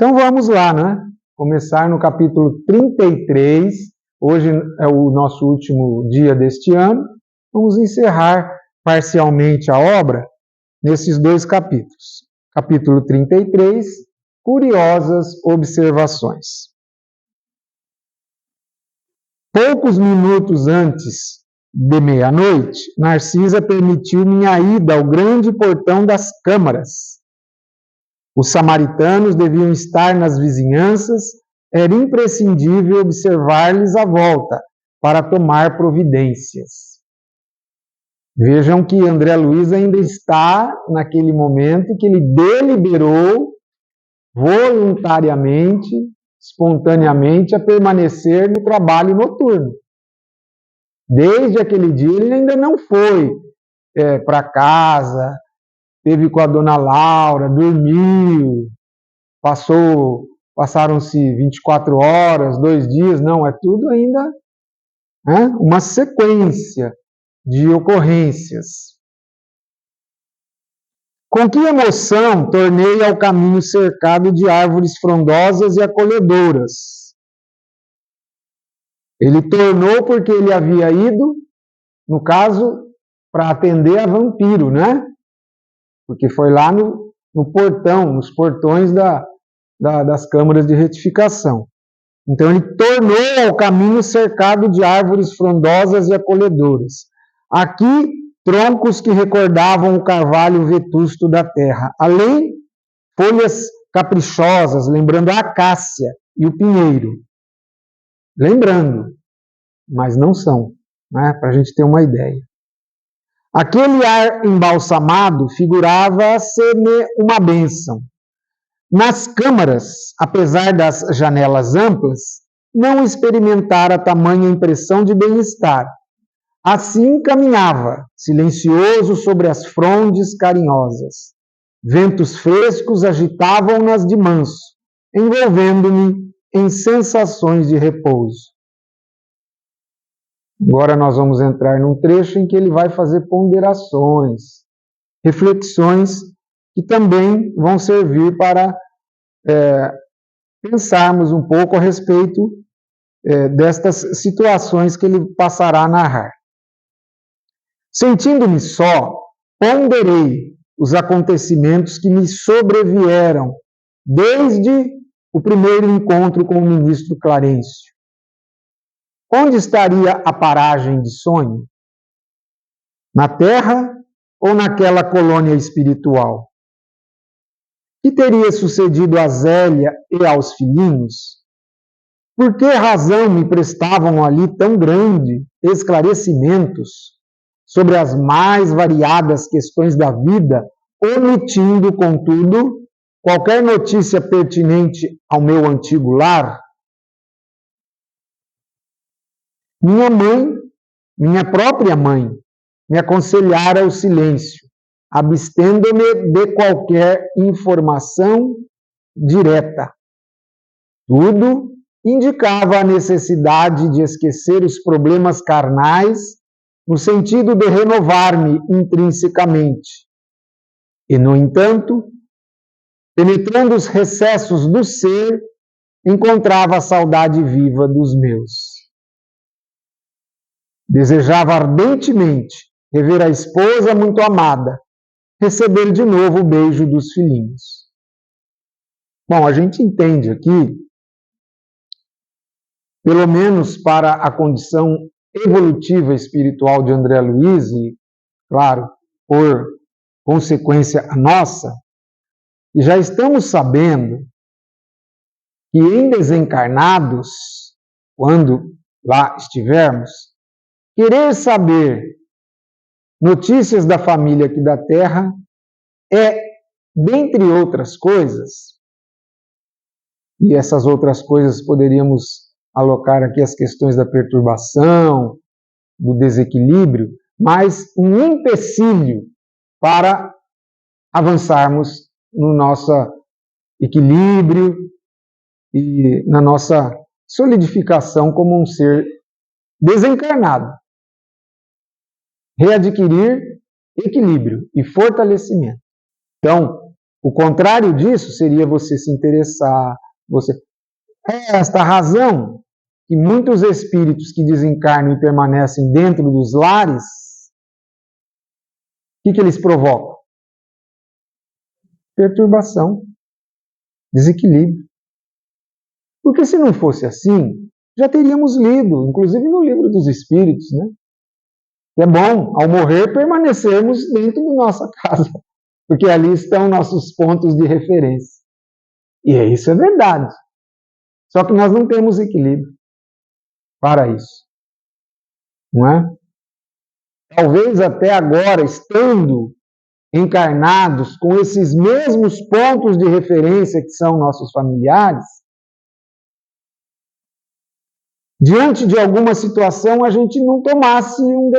Então vamos lá, né? Começar no capítulo 33. Hoje é o nosso último dia deste ano. Vamos encerrar parcialmente a obra nesses dois capítulos. Capítulo 33, Curiosas Observações. Poucos minutos antes de meia-noite, Narcisa permitiu minha ida ao grande portão das câmaras. Os samaritanos deviam estar nas vizinhanças, era imprescindível observar-lhes a volta para tomar providências. Vejam que André Luiz ainda está naquele momento que ele deliberou voluntariamente, espontaneamente, a permanecer no trabalho noturno. Desde aquele dia ele ainda não foi para casa, esteve com a dona Laura, dormiu, passaram-se 24 horas, 2 dias, não, é tudo ainda uma sequência de ocorrências. Com que emoção tornei ao caminho cercado de árvores frondosas e acolhedoras. Ele tornou porque ele havia ido, no caso, para atender a vampiro, né? Porque foi lá no portão, nos portões das câmaras de retificação. Então ele tornou ao caminho cercado de árvores frondosas e acolhedoras. Aqui, troncos que recordavam o carvalho vetusto da terra. Além, folhas caprichosas, lembrando a acácia e o pinheiro. Lembrando, mas não são, né? Para a gente ter uma ideia. Aquele ar embalsamado figurava ser-me uma bênção. Nas câmaras, apesar das janelas amplas, não experimentara tamanha impressão de bem-estar. Assim caminhava, silencioso sobre as frondes carinhosas. Ventos frescos agitavam-nas de manso, envolvendo-me em sensações de repouso. Agora nós vamos entrar num trecho em que ele vai fazer ponderações, reflexões que também vão servir para pensarmos um pouco a respeito destas situações que ele passará a narrar. Sentindo-me só, ponderei os acontecimentos que me sobrevieram desde o primeiro encontro com o ministro Clarencio. Onde estaria a paragem de sonho? Na Terra ou naquela colônia espiritual? Que teria sucedido a Zélia e aos filhinhos? Por que razão me prestavam ali tão grande esclarecimentos sobre as mais variadas questões da vida, omitindo, contudo, qualquer notícia pertinente ao meu antigo lar? Minha mãe, minha própria mãe, me aconselhara o silêncio, abstendo-me de qualquer informação direta. Tudo indicava a necessidade de esquecer os problemas carnais no sentido de renovar-me intrinsecamente. E, no entanto, penetrando os recessos do ser, encontrava a saudade viva dos meus. Desejava ardentemente rever a esposa muito amada, receber de novo o beijo dos filhinhos. Bom, a gente entende aqui, pelo menos para a condição evolutiva espiritual de André Luiz, e, claro, por consequência a nossa, e já estamos sabendo que em desencarnados, quando lá estivermos, querer saber notícias da família aqui da Terra é, dentre outras coisas, e essas outras coisas poderíamos alocar aqui as questões da perturbação, do desequilíbrio, mas um empecilho para avançarmos no nosso equilíbrio e na nossa solidificação como um ser desencarnado. Readquirir equilíbrio e fortalecimento. Então, O contrário disso seria você se interessar, você... É esta razão que muitos espíritos que desencarnam e permanecem dentro dos lares, o que eles provocam? Perturbação, desequilíbrio. Porque se não fosse assim, já teríamos lido, inclusive no livro dos Espíritos, né? Que é bom, ao morrer, permanecermos dentro da nossa casa, porque ali estão nossos pontos de referência. E isso é verdade. Só que nós não temos equilíbrio para isso. Não é? Talvez até agora, estando encarnados com esses mesmos pontos de referência que são nossos familiares, diante de alguma situação a gente não tomasse uma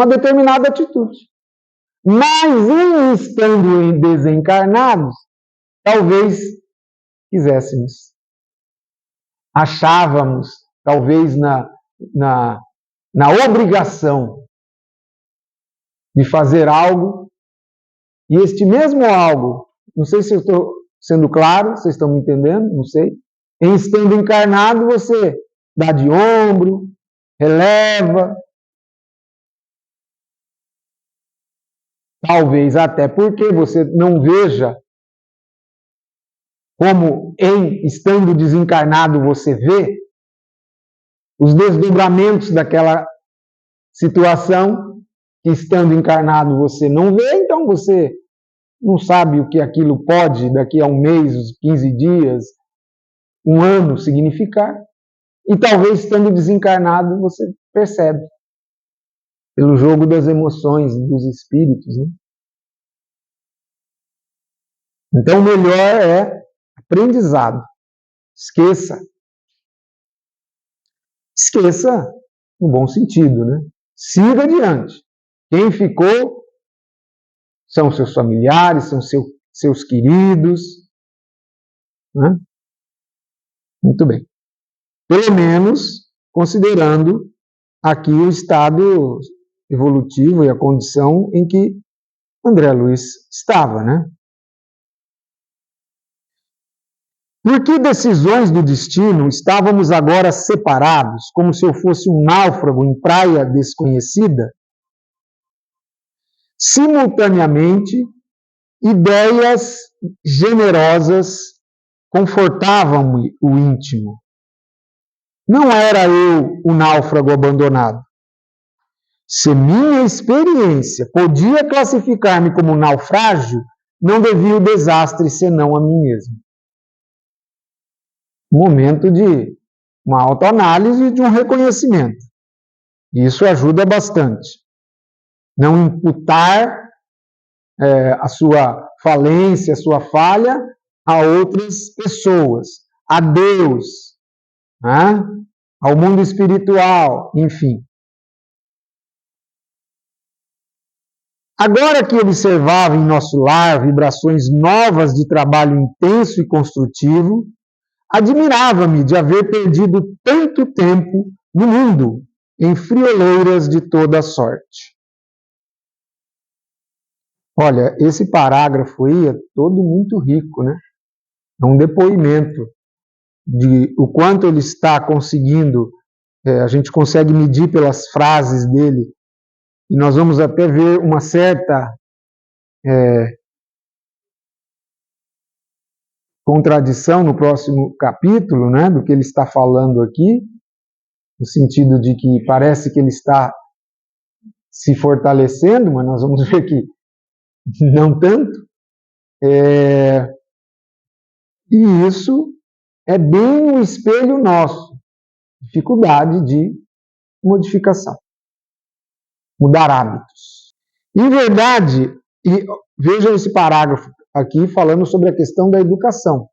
determinada atitude. Mas, em estando desencarnados, talvez quiséssemos. Achávamos, talvez, na obrigação de fazer algo, e este mesmo algo, não sei se eu estou sendo claro, vocês estão me entendendo, não sei. Em estando encarnado, você dá de ombro, releva, talvez até porque você não veja como em estando desencarnado você vê os desdobramentos daquela situação que estando encarnado você não vê, então você não sabe o que aquilo pode daqui a um mês, 15 dias, um ano significar, e talvez estando desencarnado você percebe pelo jogo das emoções, dos espíritos, né? Então o melhor é aprendizado. Esqueça no bom sentido, né? Siga adiante. Quem ficou são seus familiares, são seus queridos, né? Muito bem. Pelo menos considerando aqui o estado evolutivo e a condição em que André Luiz estava, né? Por que decisões do destino estávamos agora separados, como se eu fosse um náufrago em praia desconhecida? Simultaneamente, ideias generosas confortavam-me o íntimo. Não era eu o náufrago abandonado. Se minha experiência podia classificar-me como naufrágio, não devia o desastre senão a mim mesmo. Momento de uma autoanálise e de um reconhecimento. Isso ajuda bastante. Não imputar a sua falência, a sua falha a outras pessoas, a Deus, né? Ao mundo espiritual, enfim. Agora que observava em nosso lar vibrações novas de trabalho intenso e construtivo, admirava-me de haver perdido tanto tempo no mundo, em frioleiras de toda sorte. Olha, esse parágrafo aí é todo muito rico, né? É um depoimento de o quanto ele está conseguindo, a gente consegue medir pelas frases dele, e nós vamos até ver uma certa contradição no próximo capítulo, né, do que ele está falando aqui, no sentido de que parece que ele está se fortalecendo, mas nós vamos ver que não tanto. E isso é bem um espelho nosso, dificuldade de modificação, mudar hábitos. Em verdade, e vejam esse parágrafo aqui falando sobre a questão da educação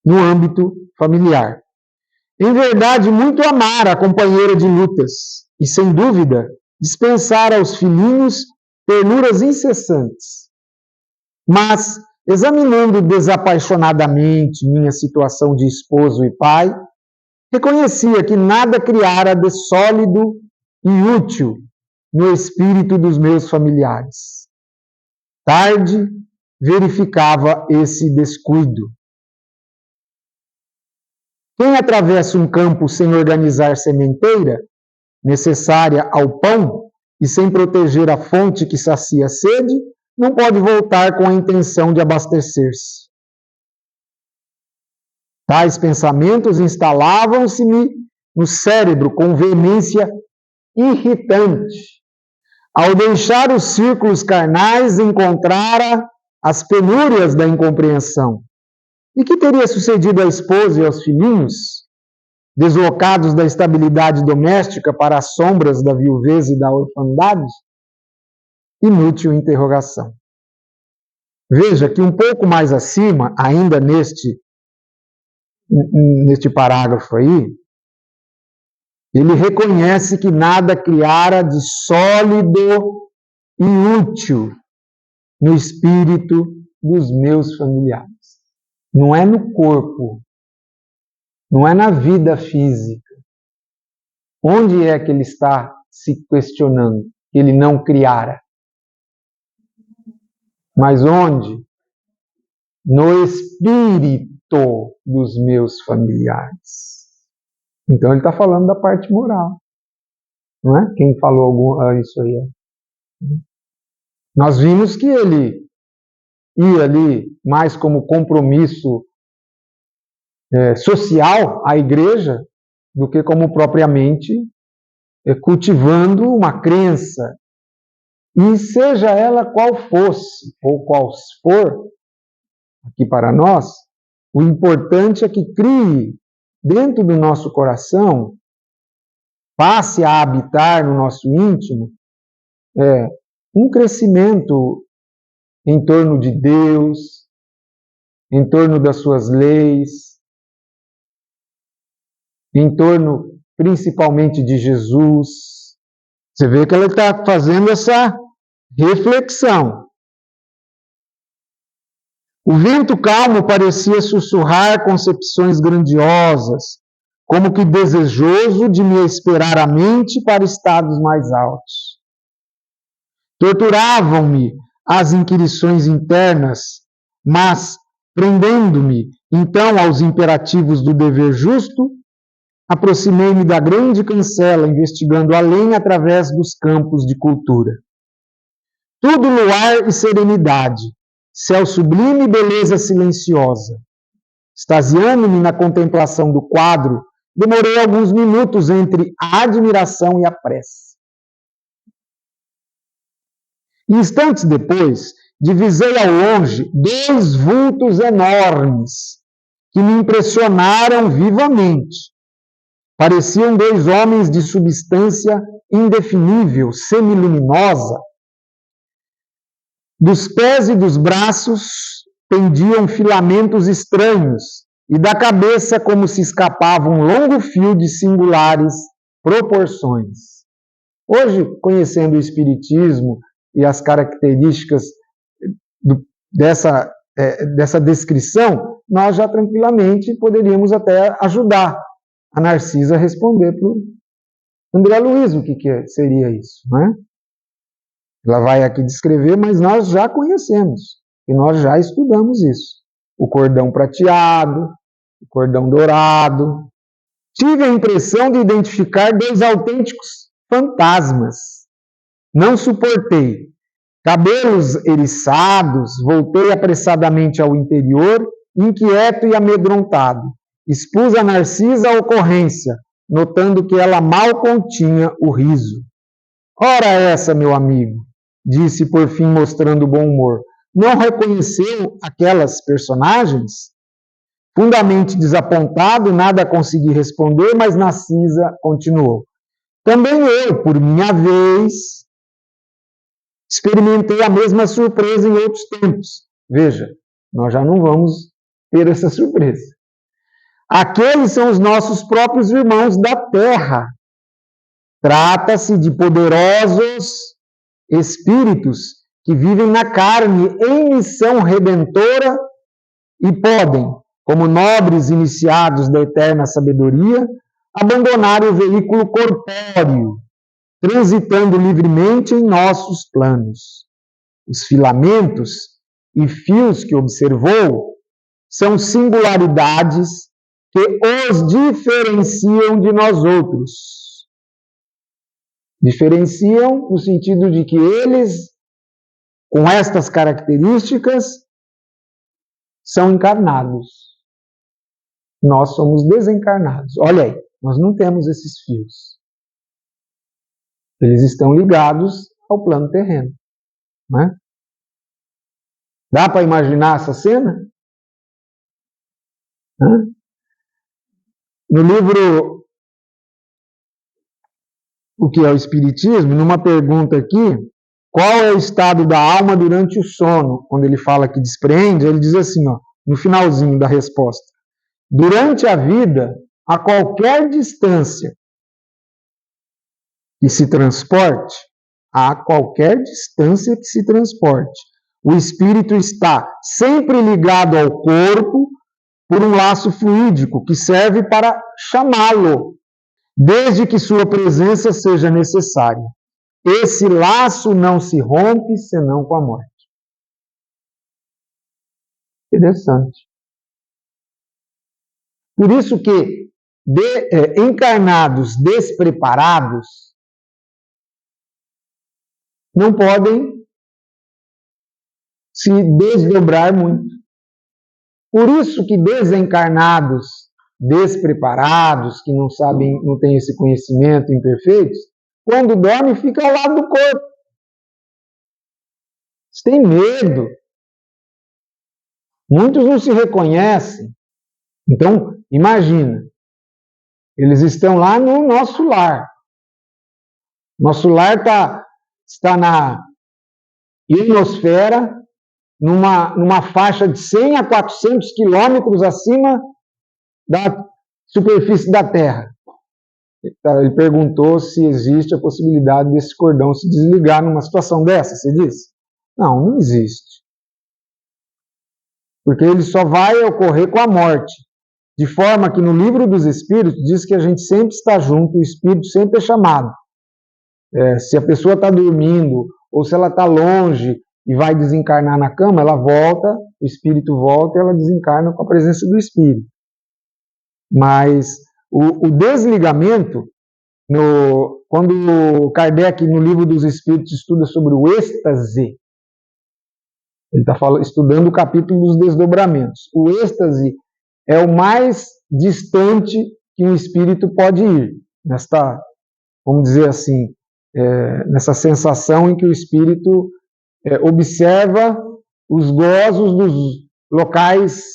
no âmbito familiar. Em verdade, muito amar a companheira de lutas e, sem dúvida, dispensar aos filhinhos ternuras incessantes. Mas, examinando desapaixonadamente minha situação de esposo e pai, reconhecia que nada criara de sólido e útil no espírito dos meus familiares. tarde verificava esse descuido. Quem atravessa um campo sem organizar sementeira, necessária ao pão, e sem proteger a fonte que sacia a sede, não pode voltar com a intenção de abastecer-se. Tais pensamentos instalavam-se-me no cérebro com veemência irritante. Ao deixar os círculos carnais, encontrara as penúrias da incompreensão. E que teria sucedido à esposa e aos filhinhos, deslocados da estabilidade doméstica para as sombras da viuvez e da orfandade? Inútil interrogação. Veja que um pouco mais acima, ainda neste parágrafo aí, ele reconhece que nada criara de sólido e útil no espírito dos meus familiares. Não é no corpo, não é na vida física. Onde é que ele está se questionando que ele não criara? Mas onde? No espírito dos meus familiares. Então ele está falando da parte moral. Não é? Quem falou isso aí? Nós vimos que ele ia ali mais como compromisso social à igreja do que como propriamente cultivando uma crença. E seja ela qual fosse, ou qual for, aqui para nós, o importante é que crie dentro do nosso coração, passe a habitar no nosso íntimo, um crescimento em torno de Deus, em torno das suas leis, em torno principalmente de Jesus. Você vê que ela está fazendo essa reflexão. O vento calmo parecia sussurrar concepções grandiosas, como que desejoso de me esperar a mente para estados mais altos. Torturavam-me as inquirições internas, mas, prendendo-me então aos imperativos do dever justo, aproximei-me da grande cancela, investigando além através dos campos de cultura. Tudo luar e serenidade, céu sublime e beleza silenciosa. Extasiando-me na contemplação do quadro, demorei alguns minutos entre a admiração e a prece. Instantes depois, divisei ao longe 2 vultos enormes que me impressionaram vivamente. Pareciam 2 homens de substância indefinível, semiluminosa. Dos pés e dos braços pendiam filamentos estranhos, e da cabeça como se escapava um longo fio de singulares proporções. Hoje, conhecendo o Espiritismo e as características dessa descrição, nós já tranquilamente poderíamos até ajudar a Narcisa a responder para o André Luiz o que seria isso, não é? Ela vai aqui descrever, mas nós já conhecemos, e nós já estudamos isso. O cordão prateado, o cordão dourado. Tive a impressão de identificar 2 autênticos fantasmas. Não suportei. Cabelos eriçados, voltei apressadamente ao interior, inquieto e amedrontado. Expus a Narcisa a ocorrência, notando que ela mal continha o riso. Ora essa, meu amigo, disse por fim mostrando bom humor. Não reconheceu aquelas personagens? Fundamente desapontado, nada consegui responder, mas Narcisa continuou. Também eu, por minha vez, experimentei a mesma surpresa em outros tempos. Veja, nós já não vamos ter essa surpresa. Aqueles são os nossos próprios irmãos da terra. Trata-se de poderosos espíritos que vivem na carne em missão redentora e podem, como nobres iniciados da eterna sabedoria, abandonar o veículo corpóreo, transitando livremente em nossos planos. os filamentos e fios que observou são singularidades que os diferenciam de nós outros. Diferenciam no sentido de que eles, com estas características, são encarnados. Nós somos desencarnados. Olha aí, nós não temos esses fios. Eles estão ligados ao plano terreno. Né? Dá para imaginar essa cena? No livro O que é o Espiritismo, numa pergunta aqui, qual é o estado da alma durante o sono? Quando ele fala que despreende, ele diz assim, ó, no finalzinho da resposta: durante a vida, a qualquer distância que se transporte, o espírito está sempre ligado ao corpo por um laço fluídico que serve para chamá-lo, desde que sua presença seja necessária. Esse laço não se rompe senão com a morte. Interessante. Por isso que encarnados despreparados não podem se desdobrar muito. Por isso que desencarnados despreparados, que não sabem, não têm esse conhecimento, imperfeitos, quando dorme, fica ao lado do corpo. Eles têm medo. Muitos não se reconhecem. Então, imagina, eles estão lá no nosso lar. Nosso lar está na ionosfera, numa faixa de 100 a 400 quilômetros acima da superfície da Terra. Ele perguntou se existe a possibilidade desse cordão se desligar numa situação dessa, você disse? Não, não existe. Porque ele só vai ocorrer com a morte. De forma que no Livro dos Espíritos diz que a gente sempre está junto, o Espírito sempre é chamado. Se a pessoa está dormindo, ou se ela está longe e vai desencarnar na cama, ela volta, o Espírito volta e ela desencarna com a presença do Espírito. Mas o desligamento, quando o Kardec, no Livro dos Espíritos, estuda sobre o êxtase, ele está estudando o capítulo dos desdobramentos. O êxtase é o mais distante que um espírito pode ir, nesta, vamos dizer assim, nessa sensação em que o espírito observa os gozos dos locais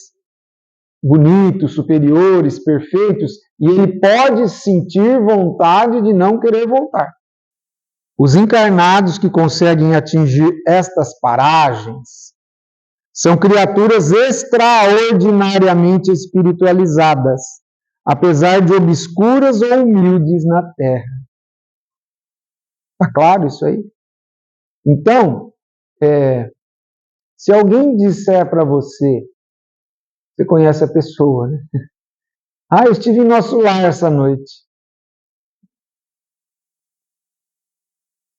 bonitos, superiores, perfeitos, e ele pode sentir vontade de não querer voltar. Os encarnados que conseguem atingir estas paragens são criaturas extraordinariamente espiritualizadas, apesar de obscuras ou humildes na Terra. Está claro isso aí? Então, se alguém disser para você, você conhece a pessoa, né? Eu estive em nosso lar essa noite.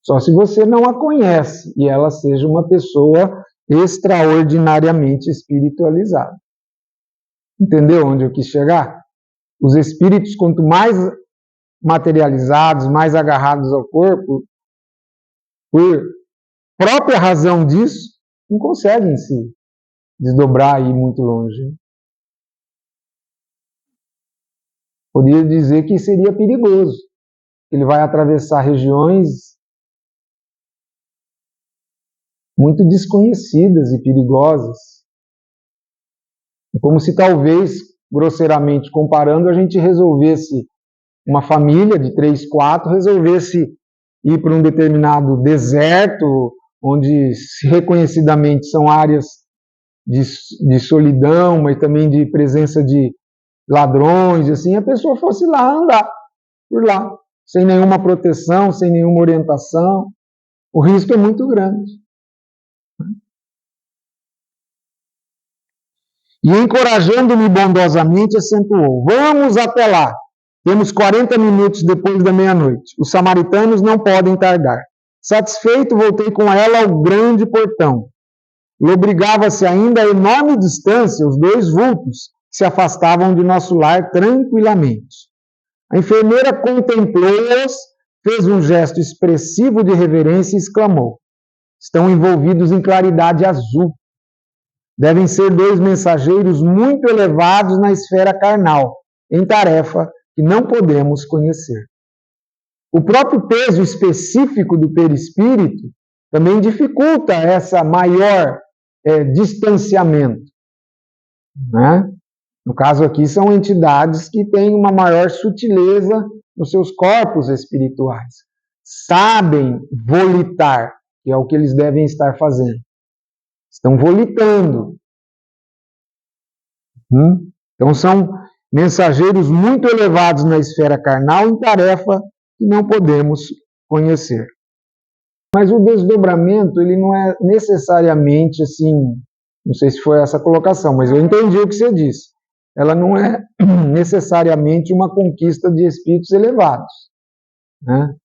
Só se você não a conhece e ela seja uma pessoa extraordinariamente espiritualizada. Entendeu onde eu quis chegar? Os espíritos, quanto mais materializados, mais agarrados ao corpo, por própria razão disso, não conseguem se desdobrar e ir muito longe. Poderia dizer que seria perigoso. Ele vai atravessar regiões muito desconhecidas e perigosas. Como se talvez, grosseiramente comparando, a gente resolvesse, uma família de 3, 4, resolvesse ir para um determinado deserto, onde reconhecidamente são áreas de solidão, mas também de presença de ladrões, assim, a pessoa fosse lá andar por lá, sem nenhuma proteção, sem nenhuma orientação. O risco é muito grande. E encorajando-me bondosamente, acentuou: vamos até lá. Temos 40 minutos depois da meia-noite. Os samaritanos não podem tardar. Satisfeito, voltei com ela ao grande portão. Lobrigava-se ainda a enorme distância os dois vultos que se afastavam de nosso lar tranquilamente. A enfermeira contemplou-os, fez um gesto expressivo de reverência e exclamou: estão envolvidos em claridade azul. Devem ser dois mensageiros muito elevados na esfera carnal, em tarefa que não podemos conhecer. O próprio peso específico do perispírito também dificulta essa maior distanciamento, né? No caso aqui, são entidades que têm uma maior sutileza nos seus corpos espirituais. Sabem volitar, que é o que eles devem estar fazendo. Estão volitando. Então, são mensageiros muito elevados na esfera carnal em tarefa que não podemos conhecer. Mas o desdobramento, ele não é necessariamente assim, não sei se foi essa a colocação, mas eu entendi o que você disse. Ela não é necessariamente uma conquista de espíritos elevados, né?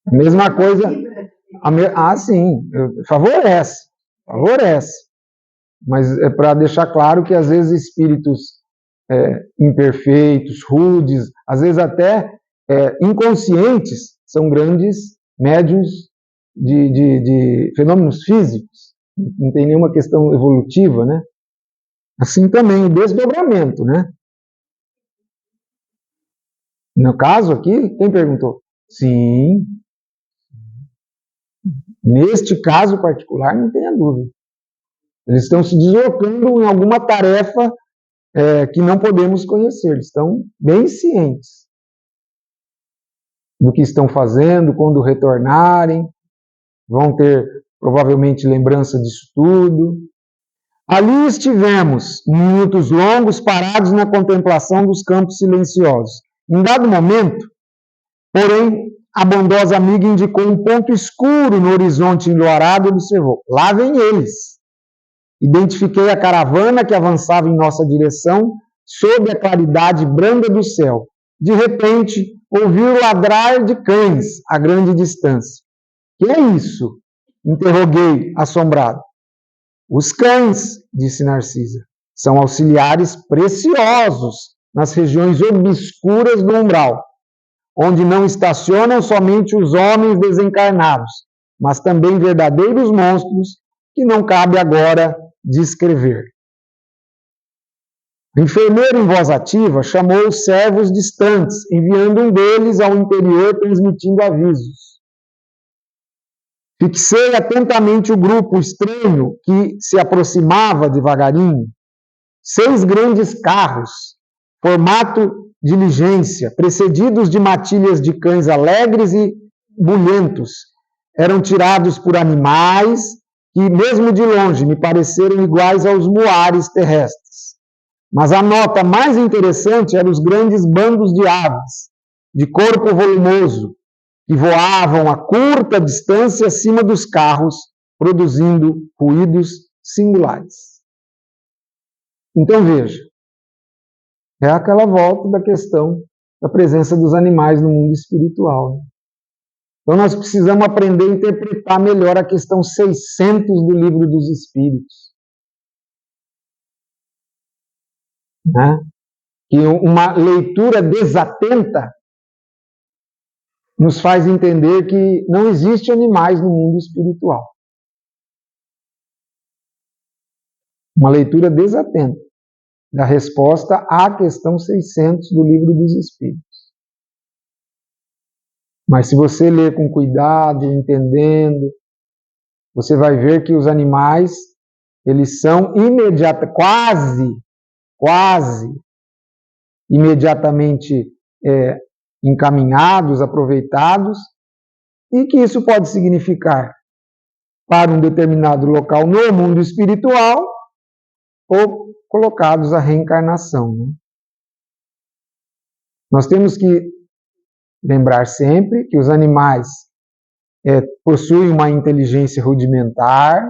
A mesma coisa, sim, favorece, mas é para deixar claro que às vezes espíritos imperfeitos, rudes, às vezes até inconscientes, são grandes médiuns de fenômenos físicos, não tem nenhuma questão evolutiva, né? Assim também o desdobramento, né? No caso aqui, quem perguntou? Sim. Neste caso particular, não tenha dúvida. Eles estão se deslocando em alguma tarefa que não podemos conhecer. Eles estão bem cientes do que estão fazendo, quando retornarem, vão ter provavelmente lembrança disso tudo. Ali estivemos, minutos longos, parados na contemplação dos campos silenciosos. Em dado momento, porém, a bondosa amiga indicou um ponto escuro no horizonte enluarado e observou: lá vêm eles. Identifiquei a caravana que avançava em nossa direção, sob a claridade branda do céu. De repente, ouvi o ladrar de cães a grande distância. Que é isso? Interroguei, assombrado. Os cães, disse Narcisa, são auxiliares preciosos nas regiões obscuras do umbral, onde não estacionam somente os homens desencarnados, mas também verdadeiros monstros que não cabe agora descrever. O enfermeiro, em voz ativa, chamou os servos distantes, enviando um deles ao interior transmitindo avisos. Fixei atentamente o grupo estranho que se aproximava devagarinho. 6 grandes carros, formato diligência, precedidos de matilhas de cães alegres e bulhentos, eram tirados por animais que, mesmo de longe, me pareceram iguais aos muares terrestres. Mas a nota mais interessante eram os grandes bandos de aves, de corpo volumoso, que voavam a curta distância acima dos carros, produzindo ruídos singulares. Então veja, é aquela volta da questão da presença dos animais no mundo espiritual. Então nós precisamos aprender a interpretar melhor a questão 600 do Livro dos Espíritos. Né? Que uma leitura desatenta nos faz entender que não existe animais no mundo espiritual. Uma leitura desatenta da resposta à questão 600 do Livro dos Espíritos. Mas se você ler com cuidado, entendendo, você vai ver que os animais, eles são quase imediatamente encaminhados, aproveitados, e que isso pode significar para um determinado local no mundo espiritual ou colocados à reencarnação. Né? Nós temos que lembrar sempre que os animais possuem uma inteligência rudimentar,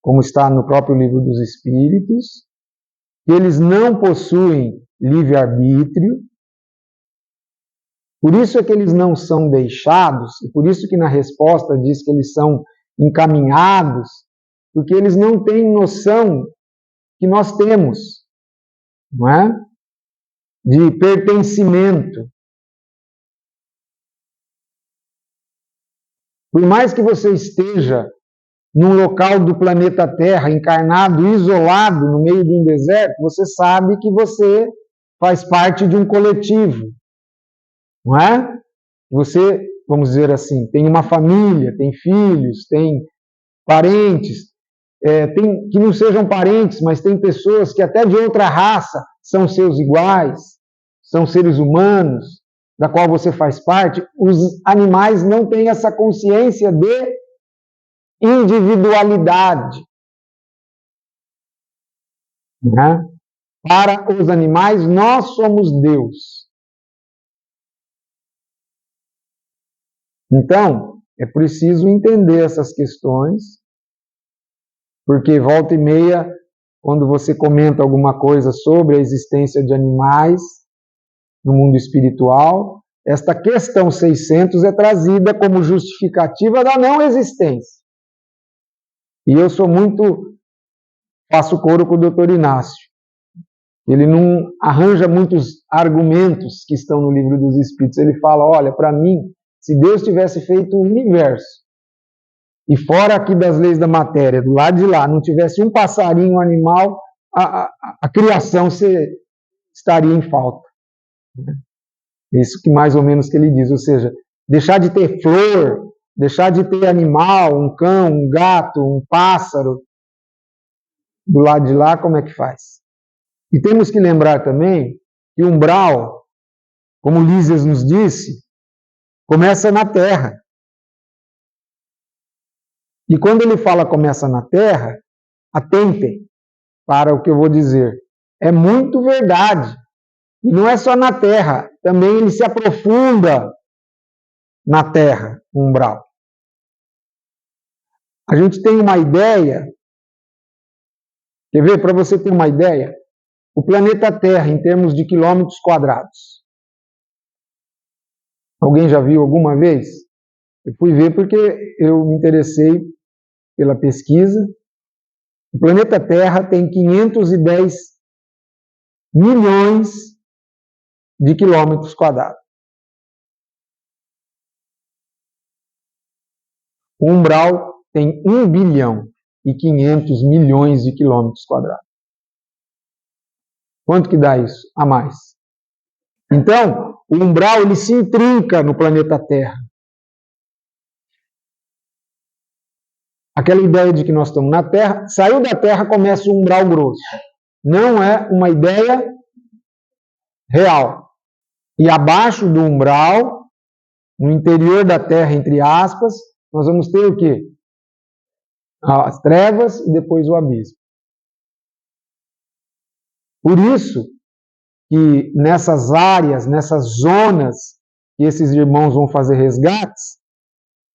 como está no próprio Livro dos Espíritos, que eles não possuem livre-arbítrio, Por isso é que eles não são deixados, e por isso que na resposta diz que eles são encaminhados, porque eles não têm noção que nós temos, não é? De pertencimento. Por mais que você esteja num local do planeta Terra, encarnado, isolado, no meio de um deserto, você sabe que você faz parte de um coletivo, não é? Você, vamos dizer assim, tem uma família, tem filhos, tem parentes, tem, que não sejam parentes, mas tem pessoas que até de outra raça são seus iguais, são seres humanos, da qual você faz parte. Os animais não têm essa consciência de individualidade. Né? Para os animais, nós somos Deus. Então, é preciso entender essas questões, porque volta e meia, quando você comenta alguma coisa sobre a existência de animais no mundo espiritual, esta questão 600 é trazida como justificativa da não existência. E eu faço coro com o Dr. Inácio. Ele não arranja muitos argumentos que estão no Livro dos Espíritos. Ele fala, olha, para mim, se Deus tivesse feito o universo, e fora aqui das leis da matéria, do lado de lá, não tivesse um passarinho, um animal, a criação estaria em falta. Isso que mais ou menos que ele diz, ou seja, deixar de ter flor, deixar de ter animal, um cão, um gato, um pássaro, do lado de lá, como é que faz? E temos que lembrar também que o umbral, como Lísias nos disse, começa na Terra. E quando ele fala começa na Terra, atentem para o que eu vou dizer. É muito verdade. E não é só na Terra, também ele se aprofunda na Terra, o umbral. A gente tem uma ideia, quer ver, para você ter uma ideia, o planeta Terra, em termos de quilômetros quadrados. Alguém já viu alguma vez? Eu fui ver porque eu me interessei pela pesquisa. O planeta Terra tem 510 milhões de quilômetros quadrados. O umbral tem 1 bilhão e 500 milhões de quilômetros quadrados. Quanto que dá isso a mais? Então, o umbral ele se intrinca no planeta Terra. Aquela ideia de que nós estamos na Terra, saiu da Terra, começa o umbral grosso. Não é uma ideia real. E abaixo do umbral, no interior da Terra, entre aspas, nós vamos ter o quê? As trevas e depois o abismo. Por isso que nessas áreas, nessas zonas que esses irmãos vão fazer resgates,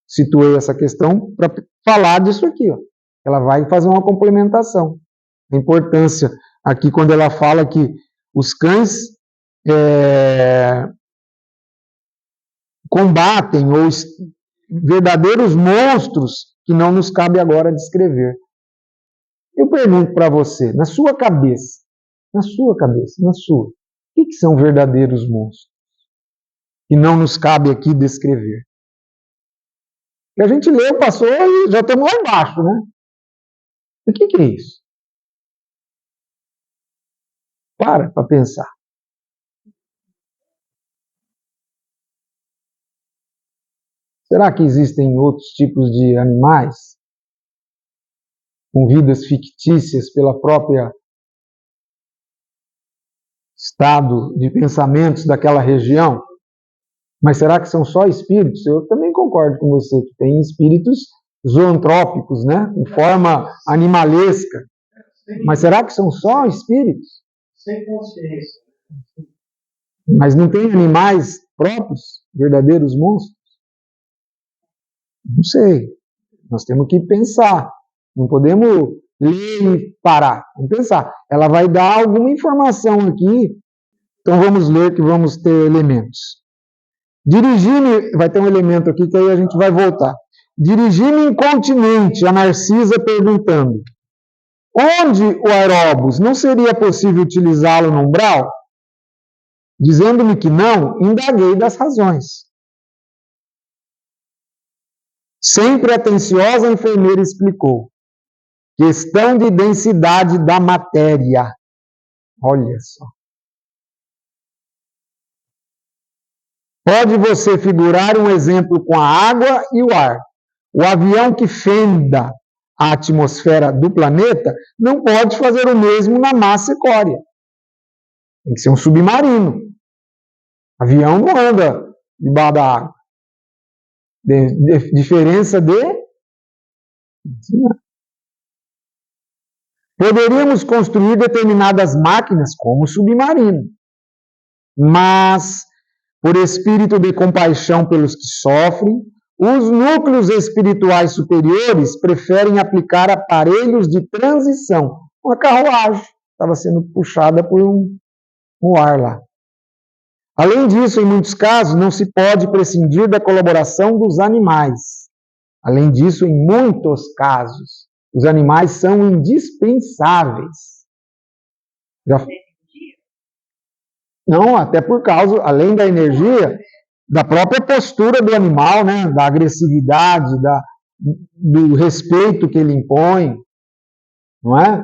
situei essa questão para falar disso aqui. Ó. Ela vai fazer uma complementação. A importância aqui quando ela fala que os cães combatem ou verdadeiros monstros que não nos cabe agora descrever. Eu pergunto para você, na sua cabeça, o que são verdadeiros monstros? Que não nos cabe aqui descrever. Que a gente leu, passou e já estamos lá embaixo, né? O que é isso? Para pensar. Será que existem outros tipos de animais com vidas fictícias pela própria estado de pensamentos daquela região? Mas será que são só espíritos? Eu também concordo com você que tem espíritos zoantrópicos, né? Com forma animalesca. Mas será que são só espíritos? Sem consciência. Mas não tem animais próprios, verdadeiros monstros? Não sei. Nós temos que pensar. Não podemos ler e parar. Vamos pensar. Ela vai dar alguma informação aqui. Então vamos ler que vamos ter elementos. Dirigi-me, vai ter um elemento aqui que aí a gente vai voltar. Dirigi-me incontinente a Narcisa perguntando: onde o aeróbus? Não seria possível utilizá-lo no umbral? Dizendo-me que não, indaguei das razões. Sempre atenciosa, a enfermeira explicou: questão de densidade da matéria. Olha só. Pode você figurar um exemplo com a água e o ar. O avião que fenda a atmosfera do planeta não pode fazer o mesmo na massa escória. Tem que ser um submarino. Avião não anda debaixo da água. Diferença de... Poderíamos construir determinadas máquinas como submarino, mas, por espírito de compaixão pelos que sofrem, os núcleos espirituais superiores preferem aplicar aparelhos de transição. Uma carruagem estava sendo puxada por um ar lá. Além disso, em muitos casos, não se pode prescindir da colaboração dos animais. Além disso, em muitos casos, os animais são indispensáveis. Não, até por causa, além da energia, da própria postura do animal, né? Da agressividade, do respeito que ele impõe, não é?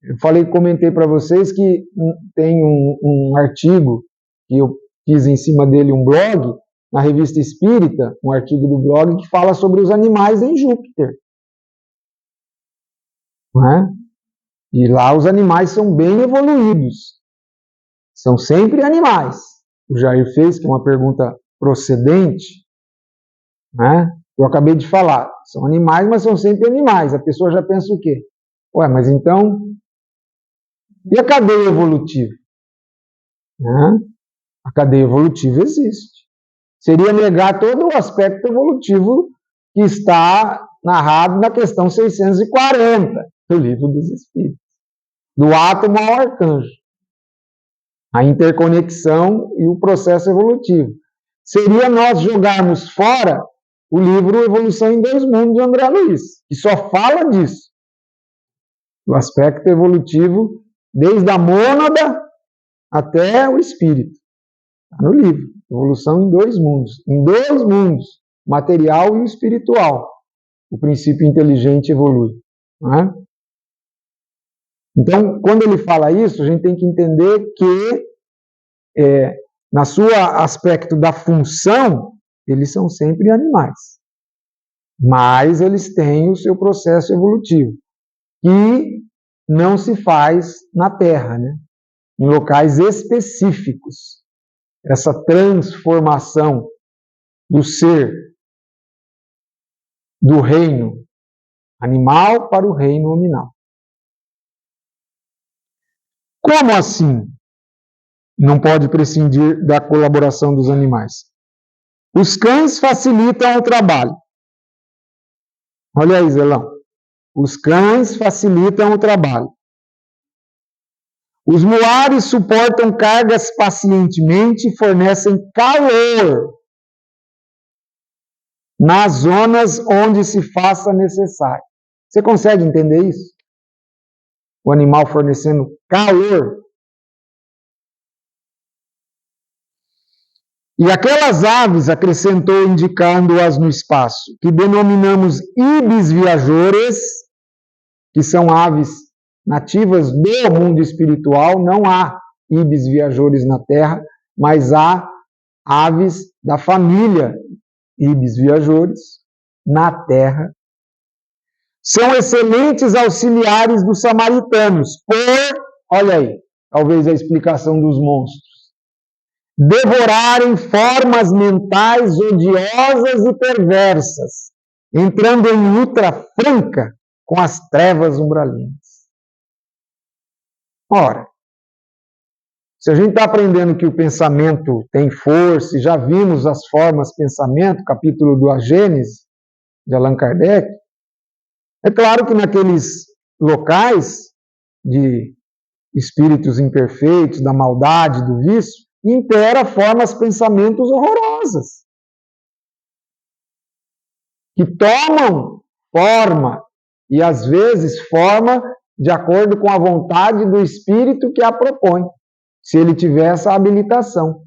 Eu comentei para vocês que tem um artigo que eu fiz em cima dele um blog, na Revista Espírita, um artigo do blog que fala sobre os animais em Júpiter. Não é? E lá os animais são bem evoluídos. São sempre animais. O Jair fez, que é uma pergunta procedente, né? Eu acabei de falar. São animais, mas são sempre animais. A pessoa já pensa o quê? Ué, mas então... E a cadeia evolutiva? Né? A cadeia evolutiva existe. Seria negar todo o aspecto evolutivo que está narrado na questão 640 do Livro dos Espíritos. Do átomo ao arcanjo. A interconexão e o processo evolutivo. Seria nós jogarmos fora o livro Evolução em Dois Mundos de André Luiz, que só fala disso. Do aspecto evolutivo, desde a mônada até o espírito. Está no livro. Evolução em dois mundos. Em dois mundos, material e espiritual. O princípio inteligente evolui. Não é? Então, quando ele fala isso, a gente tem que entender que, na sua aspecto da função, eles são sempre animais. Mas eles têm o seu processo evolutivo, que não se faz na Terra, né? Em locais específicos. Essa transformação do ser, do reino animal para o reino nominal. Como assim não pode prescindir da colaboração dos animais? Os cães facilitam o trabalho. Olha aí, Zelão. Os cães facilitam o trabalho. Os muares suportam cargas pacientemente e fornecem calor nas zonas onde se faça necessário. Você consegue entender isso? O animal fornecendo calor. E aquelas aves, acrescentou, indicando-as no espaço, que denominamos ibis viajores, que são aves nativas do mundo espiritual, não há ibis viajores na Terra, mas há aves da família ibis viajores na Terra. São excelentes auxiliares dos samaritanos, olha aí, talvez a explicação dos monstros, devorarem formas mentais odiosas e perversas, entrando em luta franca com as trevas umbralinas. Ora, se a gente está aprendendo que o pensamento tem força, e já vimos as formas pensamento, capítulo do A Gênese, de Allan Kardec, é claro que naqueles locais de espíritos imperfeitos, da maldade, do vício, impera, forma os pensamentos horrorosos, que tomam forma, e às vezes forma de acordo com a vontade do espírito que a propõe, se ele tiver essa habilitação.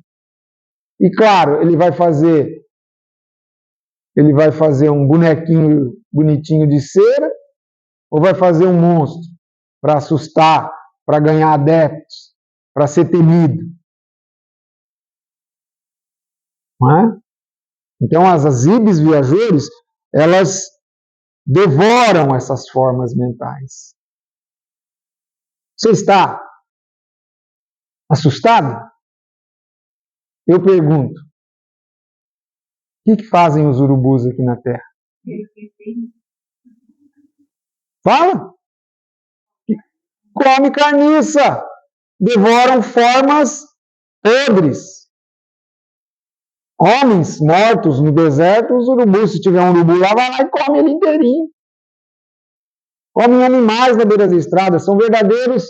E claro, ele vai fazer um bonequinho bonitinho de cera, ou vai fazer um monstro para assustar, para ganhar adeptos, para ser temido. Não é? Então, as ibis viajores, elas devoram essas formas mentais. Você está assustado? Eu pergunto, o que fazem os urubus aqui na Terra? Fala! Come carniça! Devoram formas podres. Homens mortos no deserto, os urubus, se tiver um urubu lá, vai lá e come ele inteirinho. Comem animais na beira da estrada, são verdadeiros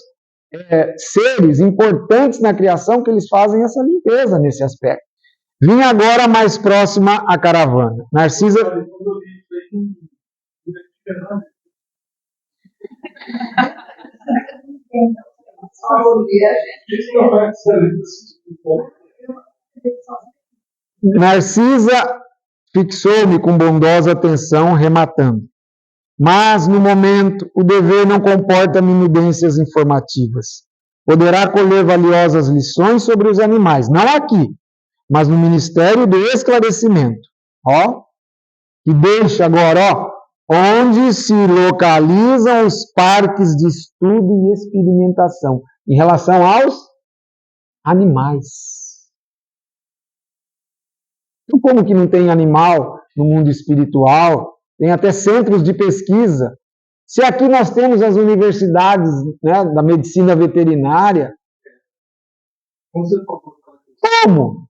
seres importantes na criação que eles fazem essa limpeza nesse aspecto. Vim agora mais próxima à caravana. Narcisa... Narcisa fixou-me com bondosa atenção, rematando. Mas, no momento, o dever não comporta minudências informativas. Poderá colher valiosas lições sobre os animais, não aqui, mas no Ministério do Esclarecimento. Ó, e deixa agora, ó, onde se localizam os parques de estudo e experimentação em relação aos animais. Então, como que não tem animal no mundo espiritual? Tem até centros de pesquisa. Se aqui nós temos as universidades, né, da medicina veterinária, como?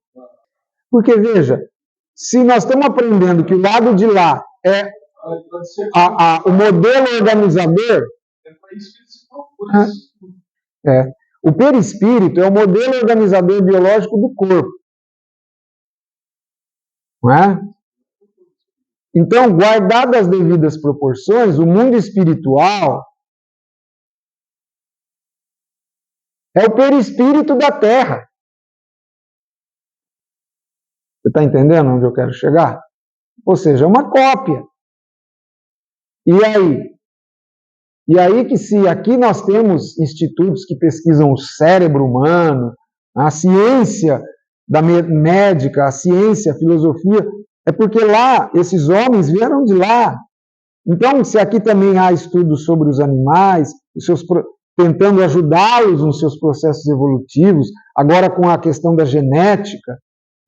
Porque, veja, se nós estamos aprendendo que o lado de lá é o modelo organizador, o perispírito é o modelo organizador biológico do corpo. Não é? Então, guardadas as devidas proporções, o mundo espiritual é o perispírito da Terra. Você está entendendo onde eu quero chegar? Ou seja, é uma cópia. E aí que se aqui nós temos institutos que pesquisam o cérebro humano, a ciência da médica, a ciência, a filosofia, é porque lá, esses homens vieram de lá. Então, se aqui também há estudos sobre os animais, tentando ajudá-los nos seus processos evolutivos, agora com a questão da genética,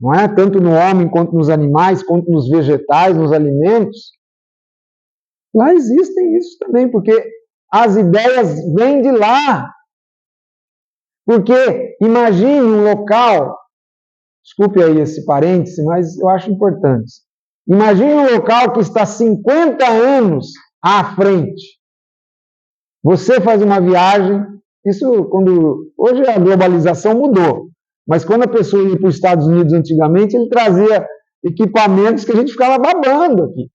não é? Tanto no homem, quanto nos animais, quanto nos vegetais, nos alimentos, lá existem isso também, porque as ideias vêm de lá. Porque imagine um local, desculpe aí esse parêntese, mas eu acho importante. Imagine um local que está 50 anos à frente. Você faz uma viagem, hoje a globalização mudou, mas quando a pessoa ia para os Estados Unidos antigamente, ele trazia equipamentos que a gente ficava babando aqui.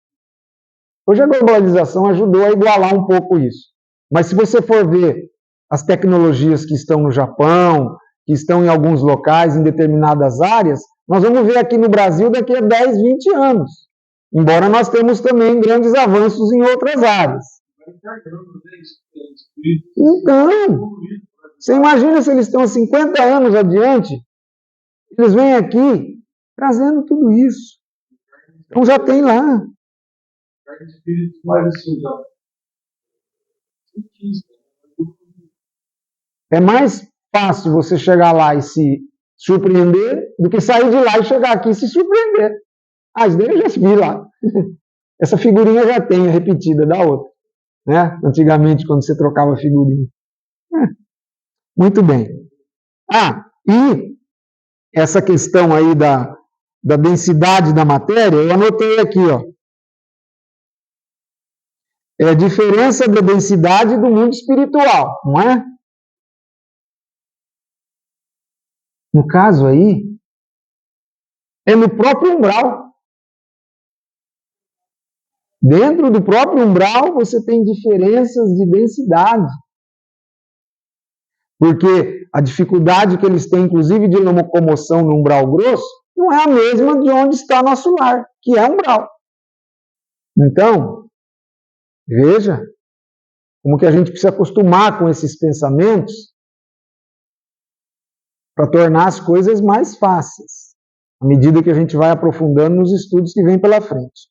Hoje a globalização ajudou a igualar um pouco isso. Mas se você for ver as tecnologias que estão no Japão, que estão em alguns locais, em determinadas áreas, nós vamos ver aqui no Brasil daqui a 10, 20 anos. Embora nós temos também grandes avanços em outras áreas. Então, você imagina se eles estão 50 anos adiante, eles vêm aqui trazendo tudo isso. Então já tem lá. É mais fácil você chegar lá e se surpreender do que sair de lá e chegar aqui e se surpreender. Às vezes eu já vi lá. Essa figurinha já tem a repetida da outra. Né? Antigamente, quando você trocava figurinha. Muito bem. E essa questão aí da densidade da matéria, eu anotei aqui, ó. É a diferença da densidade do mundo espiritual, não é? No caso aí, é no próprio umbral. Dentro do próprio umbral, você tem diferenças de densidade. Porque a dificuldade que eles têm, inclusive de locomoção no umbral grosso, não é a mesma de onde está nosso lar, que é umbral. Então, veja como que a gente precisa acostumar com esses pensamentos para tornar as coisas mais fáceis, à medida que a gente vai aprofundando nos estudos que vêm pela frente.